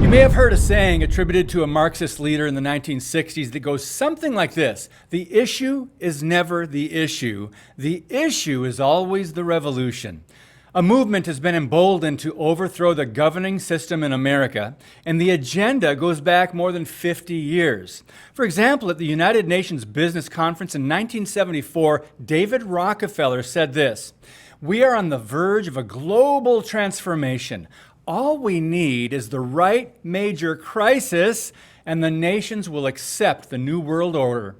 You may have heard a saying attributed to a Marxist leader in the 1960s that goes something like this: the issue is never the issue is always the revolution. A movement has been emboldened to overthrow the governing system in America, and the agenda goes back more than 50 years. For example, at the United Nations Business Conference in 1974, David Rockefeller said this: "We are on the verge of a global transformation. All we need is the right major crisis, and the nations will accept the New World Order."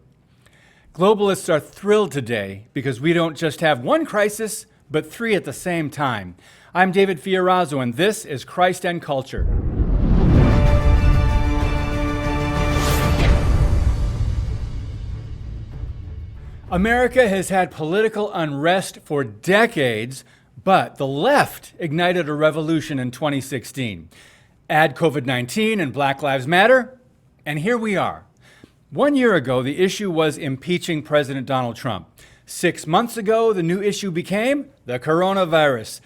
Globalists are thrilled today because we don't just have one crisis, but three at the same time. I'm David Fiorazo, and this is Christ and Culture. America has had political unrest for decades, but the left ignited a revolution in 2016. Add COVID-19 and Black Lives Matter, and here we are. 1 year ago, the issue was impeaching President Donald Trump. 6 months ago, the new issue became the coronavirus,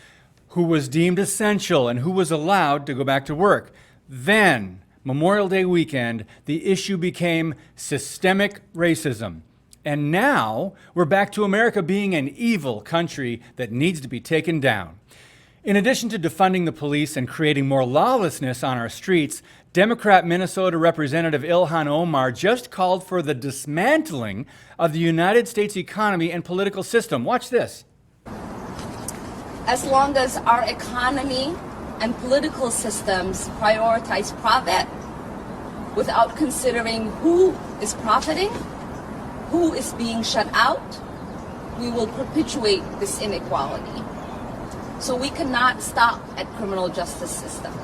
who was deemed essential and who was allowed to go back to work. Then, Memorial Day weekend, the issue became systemic racism. And now, we're back to America being an evil country that needs to be taken down. In addition to defunding the police and creating more lawlessness on our streets, Democrat Minnesota Representative Ilhan Omar just called for the dismantling of the United States economy and political system. Watch this. As long as our economy and political systems prioritize profit without considering who is profiting, who is being shut out, we will perpetuate this inequality. So we cannot stop at criminal justice system.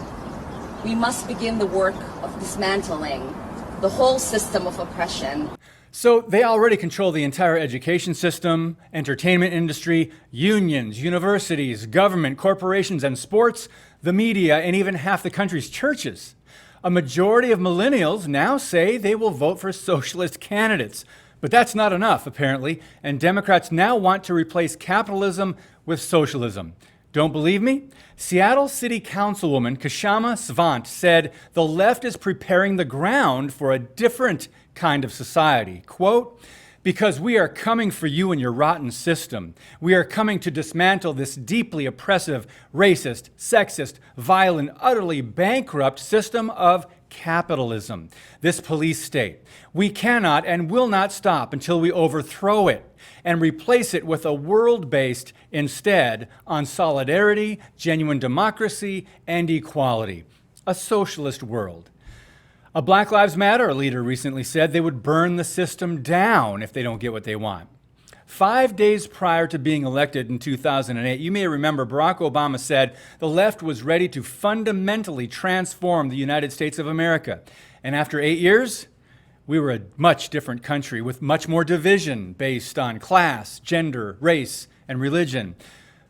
We must begin the work of dismantling the whole system of oppression. So they already control the entire education system, entertainment industry, unions, universities, government, corporations, and sports, the media, and even half the country's churches. A majority of millennials now say they will vote for socialist candidates. But that's not enough, apparently, and Democrats now want to replace capitalism with socialism. Don't believe me? Seattle City Councilwoman Kshama Svant said the left is preparing the ground for a different kind of society. Quote, "Because we are coming for you and your rotten system. We are coming to dismantle this deeply oppressive, racist, sexist, violent, utterly bankrupt system of capitalism, this police state. We cannot and will not stop until we overthrow it and replace it with a world based instead on solidarity, genuine democracy, and equality. A socialist world." A Black Lives Matter leader recently said they would burn the system down if they don't get what they want. 5 days prior to being elected in 2008, you may remember Barack Obama said the left was ready to fundamentally transform the United States of America. And after 8 years, we were a much different country with much more division based on class, gender, race, and religion.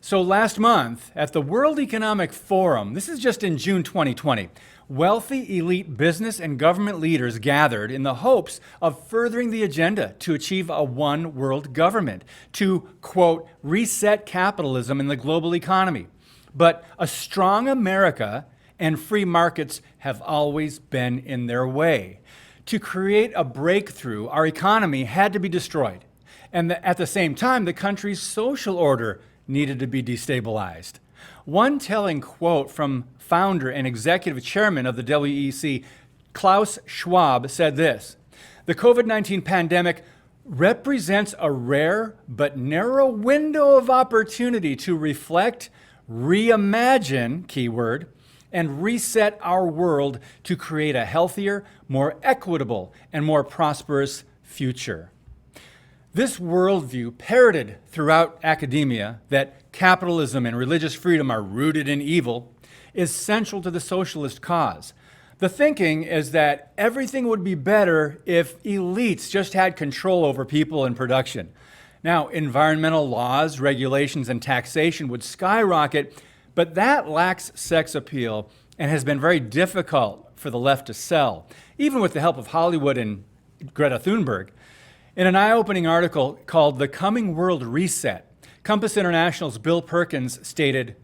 So last month, at the World Economic Forum, this is just in June 2020, wealthy elite business and government leaders gathered in the hopes of furthering the agenda to achieve a one world government, to, quote, reset capitalism in the global economy. But a strong America and free markets have always been in their way. To create a breakthrough, our economy had to be destroyed. And at the same time, the country's social order needed to be destabilized. One telling quote from founder and executive chairman of the WEC, Klaus Schwab, said this: "The COVID-19 pandemic represents a rare but narrow window of opportunity to reflect, reimagine, keyword, and reset our world to create a healthier, more equitable, and more prosperous future." This worldview, parroted throughout academia, that capitalism and religious freedom are rooted in evil, is central to the socialist cause. The thinking is that everything would be better if elites just had control over people and production. Now, environmental laws, regulations, and taxation would skyrocket, but that lacks sex appeal and has been very difficult for the left to sell, even with the help of Hollywood and Greta Thunberg. In an eye-opening article called "The Coming World Reset," Compass International's Bill Perkins stated,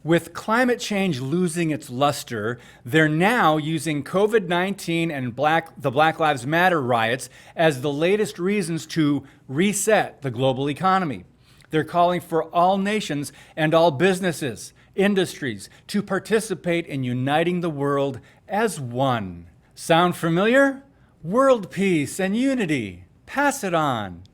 With climate change losing its luster, they're now using COVID-19 and the Black Lives Matter riots as the latest reasons to reset the global economy. They're calling for all nations and all businesses, industries, to participate in uniting the world as one. Sound familiar? World peace and unity. Pass it on.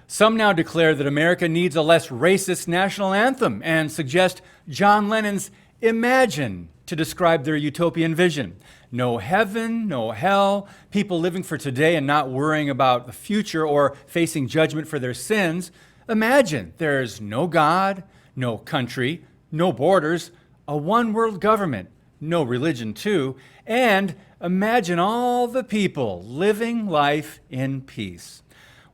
Some now declare that America needs a less racist national anthem and suggest John Lennon's Imagine to describe their utopian vision. No heaven, no hell, people living for today and not worrying about the future or facing judgment for their sins. Imagine there's no God, no country, no borders, a one-world government, no religion too, and imagine all the people living life in peace.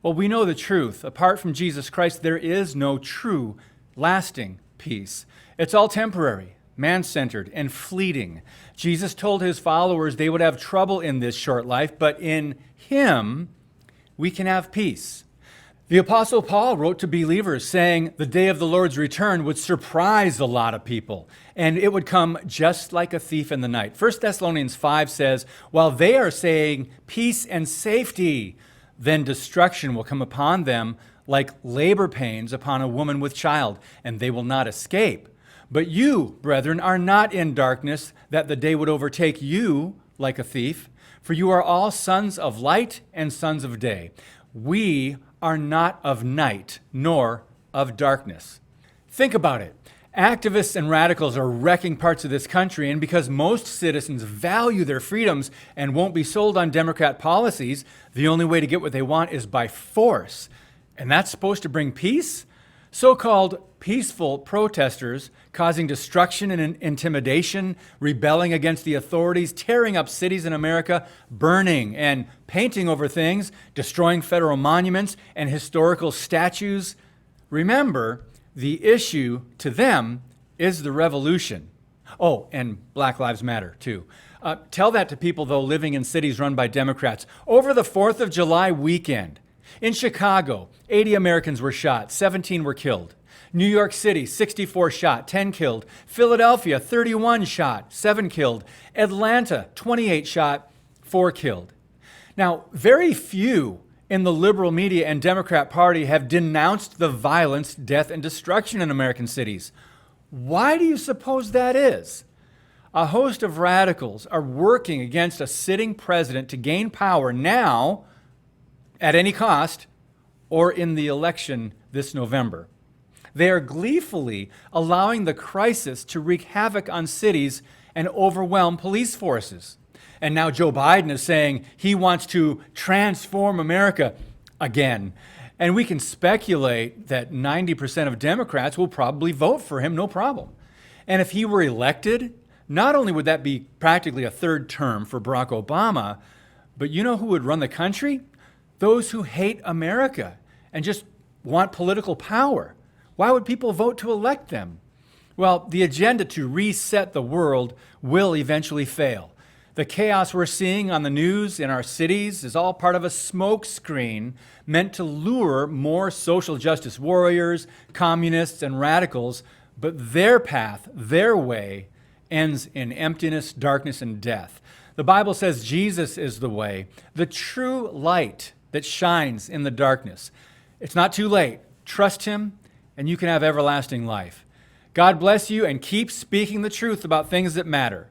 Well, we know the truth. Apart from Jesus Christ, there is no true, lasting peace. It's all temporary, man-centered, and fleeting. Jesus told his followers they would have trouble in this short life, but in him, we can have peace. The Apostle Paul wrote to believers saying the day of the Lord's return would surprise a lot of people, and it would come just like a thief in the night. 1 Thessalonians 5 says, while they are saying peace and safety, then destruction will come upon them like labor pains upon a woman with child, and they will not escape. But you, brethren, are not in darkness, that the day would overtake you like a thief, for you are all sons of light and sons of day. We are not of night, nor of darkness. Think about it. Activists and radicals are wrecking parts of this country, and because most citizens value their freedoms and won't be sold on Democrat policies, the only way to get what they want is by force. And that's supposed to bring peace? So-called peaceful protesters causing destruction and intimidation, rebelling against the authorities, tearing up cities in America, burning and painting over things, destroying federal monuments and historical statues. Remember, the issue to them is the revolution. Oh, and Black Lives Matter, too. Tell that to people, though, living in cities run by Democrats. Over the 4th of July weekend, in Chicago, 80 Americans were shot, 17 were killed. New York City, 64 shot, 10 killed. Philadelphia, 31 shot, 7 killed. Atlanta, 28 shot, 4 killed. Now, very few in the liberal media and Democrat Party have denounced the violence, death, and destruction in American cities. Why do you suppose that is? A host of radicals are working against a sitting president to gain power now, at any cost, or in the election this November. They are gleefully allowing the crisis to wreak havoc on cities and overwhelm police forces. And now Joe Biden is saying he wants to transform America again. And we can speculate that 90% of Democrats will probably vote for him, no problem. And if he were elected, not only would that be practically a third term for Barack Obama, but you know who would run the country? Those who hate America and just want political power. Why would people vote to elect them? Well, the agenda to reset the world will eventually fail. The chaos we're seeing on the news in our cities is all part of a smokescreen meant to lure more social justice warriors, communists, and radicals, but their path, their way, ends in emptiness, darkness, and death. The Bible says Jesus is the way, the true light that shines in the darkness. It's not too late. Trust him, and you can have everlasting life. God bless you, and keep speaking the truth about things that matter.